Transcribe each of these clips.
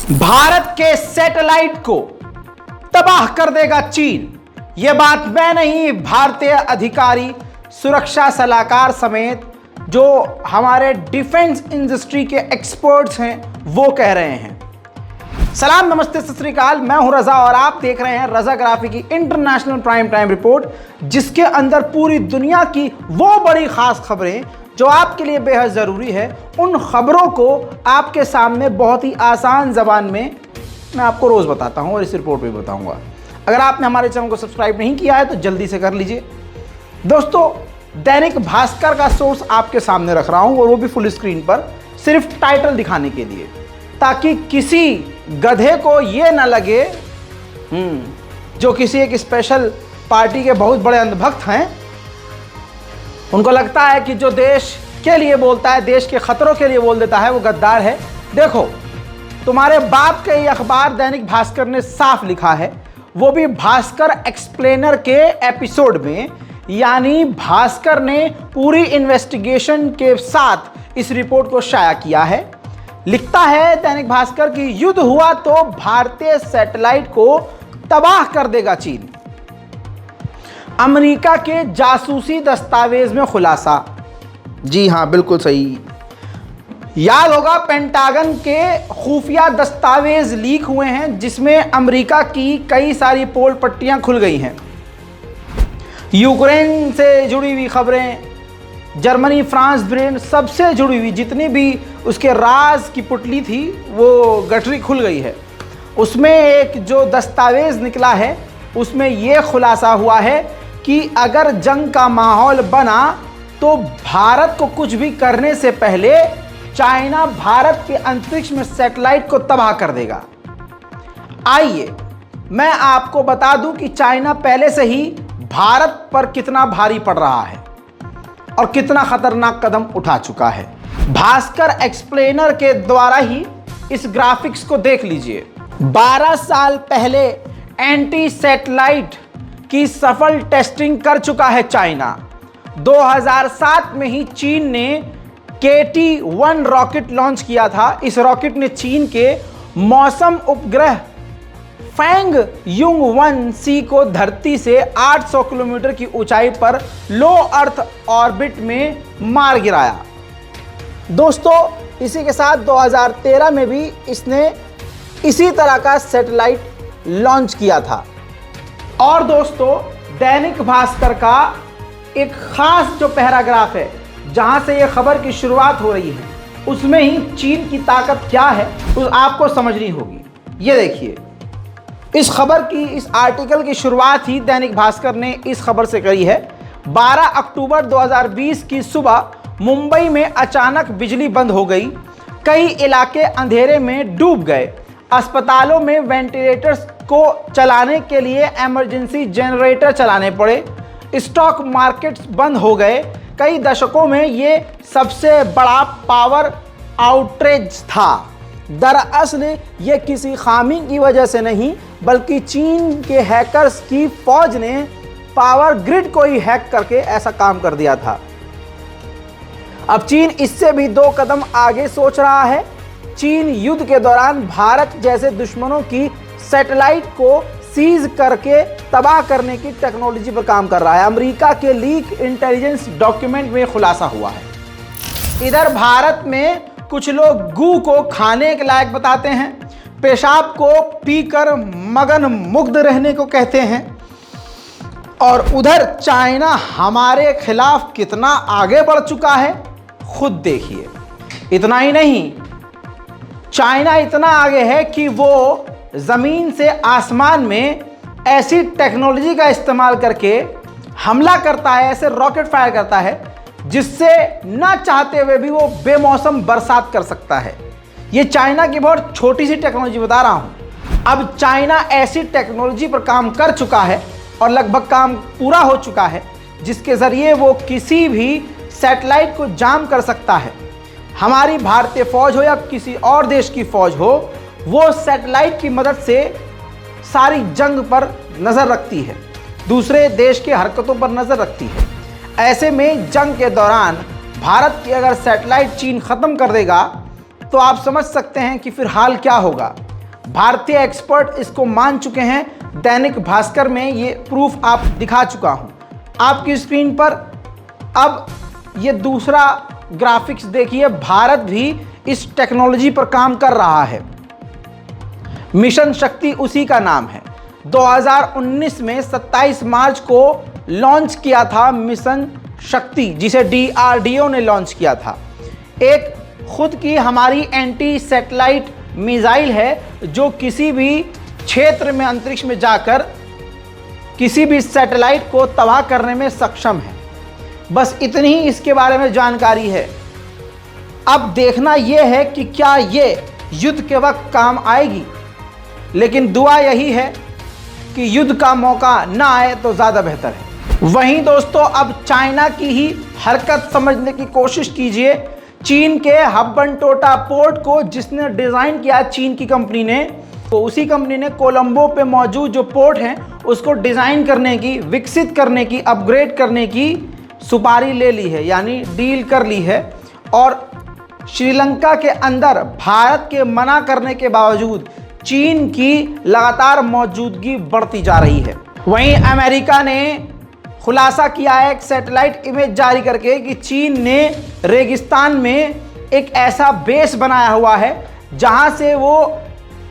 भारत के सैटेलाइट को तबाह कर देगा चीन। यह बात मैं नहीं, भारतीय अधिकारी, सुरक्षा सलाहकार समेत जो हमारे डिफेंस इंडस्ट्री के एक्सपर्ट्स हैं वो कह रहे हैं। सलाम, नमस्ते, सत श्री अकाल। मैं हूं रजा और आप देख रहे हैं रजाग्राफी की इंटरनेशनल प्राइम टाइम रिपोर्ट, जिसके अंदर पूरी दुनिया की वो बड़ी खास खबरें जो आपके लिए बेहद ज़रूरी है, उन खबरों को आपके सामने बहुत ही आसान ज़बान में मैं आपको रोज़ बताता हूं और इस रिपोर्ट में बताऊंगा। अगर आपने हमारे चैनल को सब्सक्राइब नहीं किया है तो जल्दी से कर लीजिए। दोस्तों, दैनिक भास्कर का सोर्स आपके सामने रख रहा हूं और वो भी फुल स्क्रीन पर, सिर्फ टाइटल दिखाने के लिए, ताकि किसी गधे को ये ना लगे जो किसी एक स्पेशल पार्टी के बहुत बड़े अंधभक्त हैं, उनको लगता है कि जो देश के लिए बोलता है, देश के खतरों के लिए बोल देता है, वो गद्दार है। देखो, तुम्हारे बाप के ये अखबार दैनिक भास्कर ने साफ लिखा है, वो भी भास्कर एक्सप्लेनर के एपिसोड में, यानी भास्कर ने पूरी इन्वेस्टिगेशन के साथ इस रिपोर्ट को शाया किया है। लिखता है दैनिक भास्कर कि युद्ध हुआ तो भारतीय सैटेलाइट को तबाह कर देगा चीन। अमेरिका के जासूसी दस्तावेज में खुलासा। जी हां, बिल्कुल सही। याद होगा, पेंटागन के खुफिया दस्तावेज लीक हुए हैं, जिसमें अमेरिका की कई सारी पोल पट्टियां खुल गई हैं। यूक्रेन से जुड़ी हुई खबरें, जर्मनी, फ्रांस, ब्रिटेन, सबसे जुड़ी हुई जितनी भी उसके राज की पुटली थी वो गठरी खुल गई है। उसमें एक जो दस्तावेज निकला है उसमें यह खुलासा हुआ है कि अगर जंग का माहौल बना तो भारत को कुछ भी करने से पहले चाइना भारत के अंतरिक्ष में सैटेलाइट को तबाह कर देगा। आइए मैं आपको बता दूं कि चाइना पहले से ही भारत पर कितना भारी पड़ रहा है और कितना खतरनाक कदम उठा चुका है। भास्कर एक्सप्लेनर के द्वारा ही इस ग्राफिक्स को देख लीजिए। 12 साल पहले एंटी सैटेलाइट की सफल टेस्टिंग कर चुका है चाइना। 2007 में ही चीन ने KT-1 रॉकेट लॉन्च किया था। इस रॉकेट ने चीन के मौसम उपग्रह फैंग युंग 1C को धरती से 800 किलोमीटर की ऊंचाई पर लो अर्थ ऑर्बिट में मार गिराया। दोस्तों, इसी के साथ 2013 में भी इसने इसी तरह का सैटेलाइट लॉन्च किया था। और दोस्तों, दैनिक भास्कर का एक खास जो पैराग्राफ है जहां से यह खबर की शुरुआत हो रही है, उसमें ही चीन की ताकत क्या है उस आपको समझनी होगी। ये देखिए, इस खबर की, इस आर्टिकल की शुरुआत ही दैनिक भास्कर ने इस खबर से करी है। 12 अक्टूबर 2020 की सुबह मुंबई में अचानक बिजली बंद हो गई। कई इलाके अंधेरे में डूब गए। अस्पतालों में वेंटिलेटर्स को चलाने के लिए इमरजेंसी जनरेटर चलाने पड़े। स्टॉक मार्केट्स बंद हो गए। कई दशकों में ये सबसे बड़ा पावर आउटरेज था। दरअसल ये किसी खामी की वजह से नहीं, बल्कि चीन के हैकर्स की फौज ने पावर ग्रिड को ही हैक करके ऐसा काम कर दिया था। अब चीन इससे भी 2 कदम आगे सोच रहा है। चीन युद्ध के दौरान भारत जैसे दुश्मनों की सैटेलाइट को सीज करके तबाह करने की टेक्नोलॉजी पर काम कर रहा है। अमेरिका के लीक इंटेलिजेंस डॉक्यूमेंट में खुलासा हुआ है। इधर भारत में कुछ लोग गू को खाने के लायक बताते हैं, पेशाब को पीकर मगन मुग्ध रहने को कहते हैं, और उधर चाइना हमारे खिलाफ कितना आगे बढ़ चुका है खुद देखिए। इतना ही नहीं, चाइना इतना आगे है कि वो ज़मीन से आसमान में ऐसी टेक्नोलॉजी का इस्तेमाल करके हमला करता है, ऐसे रॉकेट फायर करता है जिससे ना चाहते हुए भी वो बेमौसम बरसात कर सकता है। ये चाइना की बहुत छोटी सी टेक्नोलॉजी बता रहा हूँ। अब चाइना ऐसी टेक्नोलॉजी पर काम कर चुका है और लगभग काम पूरा हो चुका है, जिसके ज़रिए वो किसी भी सैटेलाइट को जाम कर सकता है। हमारी भारतीय फौज हो या किसी और देश की फौज हो, वो सैटेलाइट की मदद से सारी जंग पर नज़र रखती है, दूसरे देश की हरकतों पर नज़र रखती है। ऐसे में जंग के दौरान भारत की अगर सैटेलाइट चीन ख़त्म कर देगा तो आप समझ सकते हैं कि फिर हाल क्या होगा। भारतीय एक्सपर्ट इसको मान चुके हैं। दैनिक भास्कर में ये प्रूफ आप दिखा चुका हूं आपकी स्क्रीन पर। अब ये दूसरा ग्राफिक्स देखिए, भारत भी इस टेक्नोलॉजी पर काम कर रहा है। मिशन शक्ति उसी का नाम है। 2019 में 27 मार्च को लॉन्च किया था मिशन शक्ति, जिसे DRDO ने लॉन्च किया था। एक खुद की हमारी एंटी सैटेलाइट मिसाइल है जो किसी भी क्षेत्र में अंतरिक्ष में जाकर किसी भी सैटेलाइट को तबाह करने में सक्षम है। बस इतनी ही इसके बारे में जानकारी है। अब देखना यह है कि क्या ये युद्ध के वक्त काम आएगी, लेकिन दुआ यही है कि युद्ध का मौका ना आए तो ज़्यादा बेहतर है। वहीं दोस्तों, अब चाइना की ही हरकत समझने की कोशिश कीजिए। चीन के हब्बनटोटा पोर्ट को जिसने डिज़ाइन किया चीन की कंपनी ने, तो उसी कंपनी ने कोलंबो पे मौजूद जो पोर्ट हैं उसको डिज़ाइन करने की, विकसित करने की, अपग्रेड करने की सुपारी ले ली है, यानी डील कर ली है। और श्रीलंका के अंदर भारत के मना करने के बावजूद चीन की लगातार मौजूदगी बढ़ती जा रही है। वहीं अमेरिका ने खुलासा किया है एक सैटेलाइट इमेज जारी करके कि चीन ने रेगिस्तान में एक ऐसा बेस बनाया हुआ है जहां से वो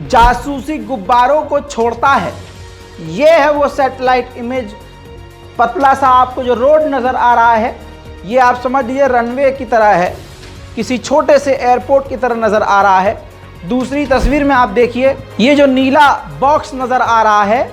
जासूसी गुब्बारों को छोड़ता है। ये है वो सैटेलाइट इमेज। पतला सा आपको जो रोड नज़र आ रहा है, ये आप समझ लीजिए रनवे की तरह है, किसी छोटे से एयरपोर्ट की तरह नज़र आ रहा है। दूसरी तस्वीर में आप देखिए, ये जो नीला बॉक्स नज़र आ रहा है,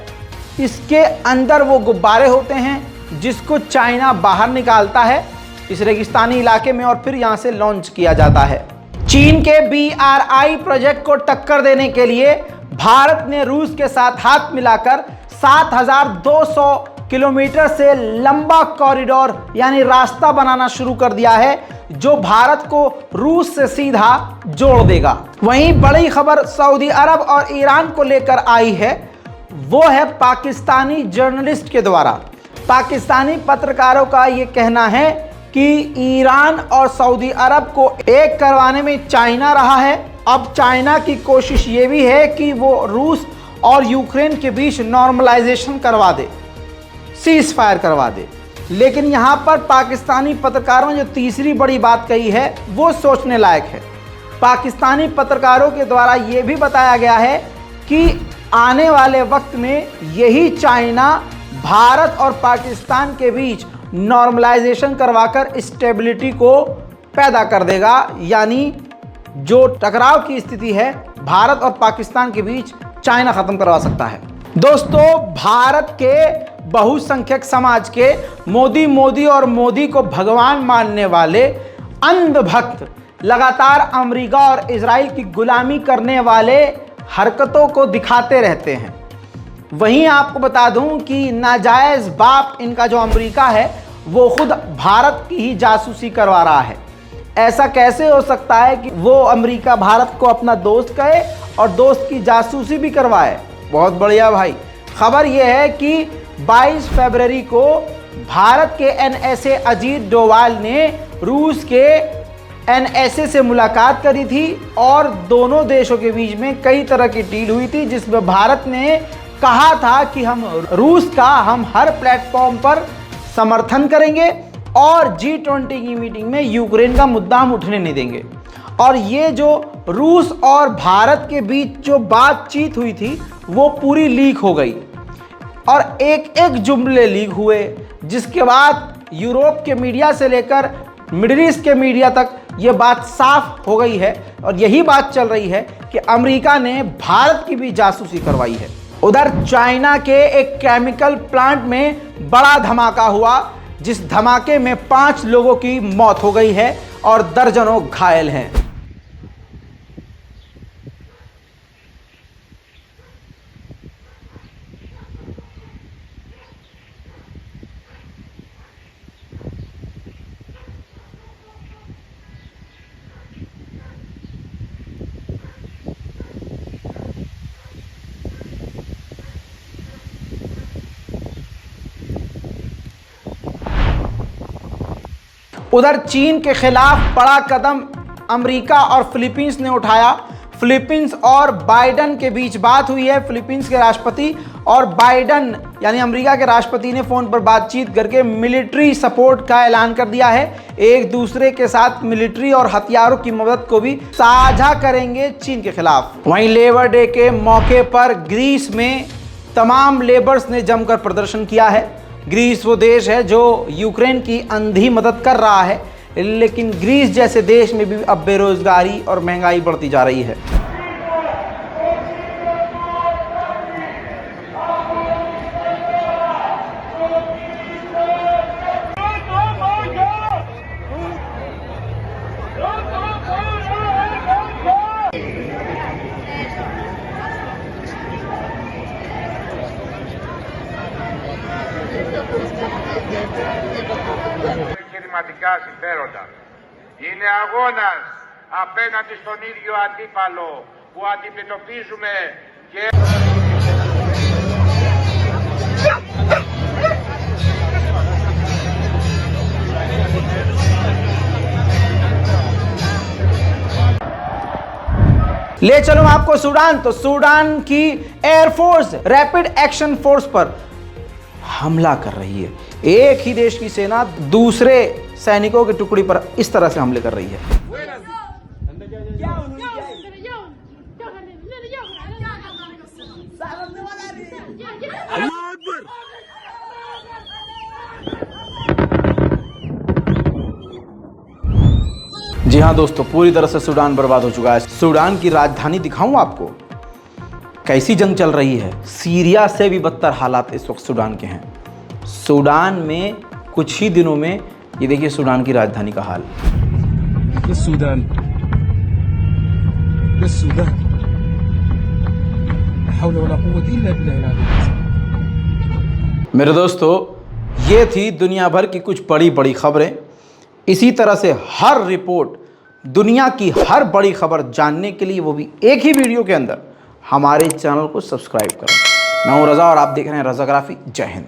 इसके अंदर वो गुब्बारे होते हैं जिसको चाइना बाहर निकालता है इस रेगिस्तानी इलाके में और फिर यहाँ से लॉन्च किया जाता है। चीन के BRI प्रोजेक्ट को टक्कर देने के लिए भारत ने रूस के साथ हाथ मिलाकर 7,200 किलोमीटर से लंबा कॉरिडोर यानी रास्ता बनाना शुरू कर दिया है, जो भारत को रूस से सीधा जोड़ देगा। वहीं बड़ी खबर सऊदी अरब और ईरान को लेकर आई है, वो है पाकिस्तानी जर्नलिस्ट के द्वारा। पाकिस्तानी पत्रकारों का ये कहना है कि ईरान और सऊदी अरब को एक करवाने में चाइना रहा है। अब चाइना की कोशिश ये भी है कि वो रूस और यूक्रेन के बीच नॉर्मलाइजेशन करवा दे, सीज फायर करवा दे। लेकिन यहाँ पर पाकिस्तानी पत्रकारों ने जो तीसरी बड़ी बात कही है वो सोचने लायक है। पाकिस्तानी पत्रकारों के द्वारा ये भी बताया गया है कि आने वाले वक्त में यही चाइना भारत और पाकिस्तान के बीच नॉर्मलाइजेशन करवाकर स्टेबिलिटी को पैदा कर देगा, यानी जो टकराव की स्थिति है भारत और पाकिस्तान के बीच चाइना खत्म करवा सकता है। दोस्तों, भारत के बहुसंख्यक समाज के मोदी और मोदी को भगवान मानने वाले अंधभक्त लगातार अमेरिका और इजराइल की गुलामी करने वाले हरकतों को दिखाते रहते हैं। वहीं आपको बता दूं कि नाजायज़ बाप इनका जो अमेरिका है वो खुद भारत की ही जासूसी करवा रहा है। ऐसा कैसे हो सकता है कि वो अमेरिका भारत को अपना दोस्त कहे और दोस्त की जासूसी भी करवाए? बहुत बढ़िया भाई। खबर यह है कि 22 फरवरी को भारत के NSA अजीत डोवाल ने रूस के NSA से मुलाकात करी थी और दोनों देशों के बीच में कई तरह की डील हुई थी, जिसमें भारत ने कहा था कि हम रूस का हम हर प्लेटफॉर्म पर समर्थन करेंगे और G20 की मीटिंग में यूक्रेन का मुद्दा हम उठने नहीं देंगे। और ये जो रूस और भारत के बीच जो बातचीत हुई थी वो पूरी लीक हो गई और एक एक जुमले लीक हुए, जिसके बाद यूरोप के मीडिया से लेकर मिडिल ईस्ट के मीडिया तक ये बात साफ हो गई है और यही बात चल रही है कि अमेरिका ने भारत की भी जासूसी करवाई है। उधर चाइना के एक केमिकल प्लांट में बड़ा धमाका हुआ, जिस धमाके में 5 लोगों की मौत हो गई है और दर्जनों घायल हैं। उधर चीन के खिलाफ बड़ा कदम अमेरिका और फिलीपींस ने उठाया। फिलीपींस और बाइडन के बीच बात हुई है। फिलीपींस के राष्ट्रपति और बाइडन यानी अमेरिका के राष्ट्रपति ने फोन पर बातचीत करके मिलिट्री सपोर्ट का ऐलान कर दिया है। एक दूसरे के साथ मिलिट्री और हथियारों की मदद को भी साझा करेंगे चीन के खिलाफ। वहीं लेबर डे के मौके पर ग्रीस में तमाम लेबर्स ने जमकर प्रदर्शन किया है। ग्रीस वो देश है जो यूक्रेन की अंधी मदद कर रहा है, लेकिन ग्रीस जैसे देश में भी अब बेरोजगारी और महंगाई बढ़ती जा रही है। επιχειρηματικά συμφέροντα. Είναι αγώνας απέναντι στον ίδιο αντίπαλο που αντιμετωπίζουμε και... ले चलो आपको सूडान। तो सूडान की एयरफोर्स रैपिड एक्शन फोर्स पर हमला कर रही है। एक ही देश की सेना दूसरे सैनिकों की टुकड़ी पर इस तरह से हमले कर रही है। जी हाँ दोस्तों, पूरी तरह से सूडान बर्बाद हो चुका है। सूडान की राजधानी दिखाऊं आपको, कैसी जंग चल रही है। सीरिया से भी बदतर हालात इस वक्त सूडान के हैं। सूडान में कुछ ही दिनों में ये देखिए सूडान की राजधानी का हाल। सूडान मेरे दोस्तों, ये थी दुनिया भर की कुछ बड़ी बड़ी खबरें। इसी तरह से हर रिपोर्ट, दुनिया की हर बड़ी खबर जानने के लिए, वो भी एक ही वीडियो के अंदर, हमारे चैनल को सब्सक्राइब करें। मैं हूं रज़ा और आप देख रहे हैं रज़ाग्राफी। जय हिंद।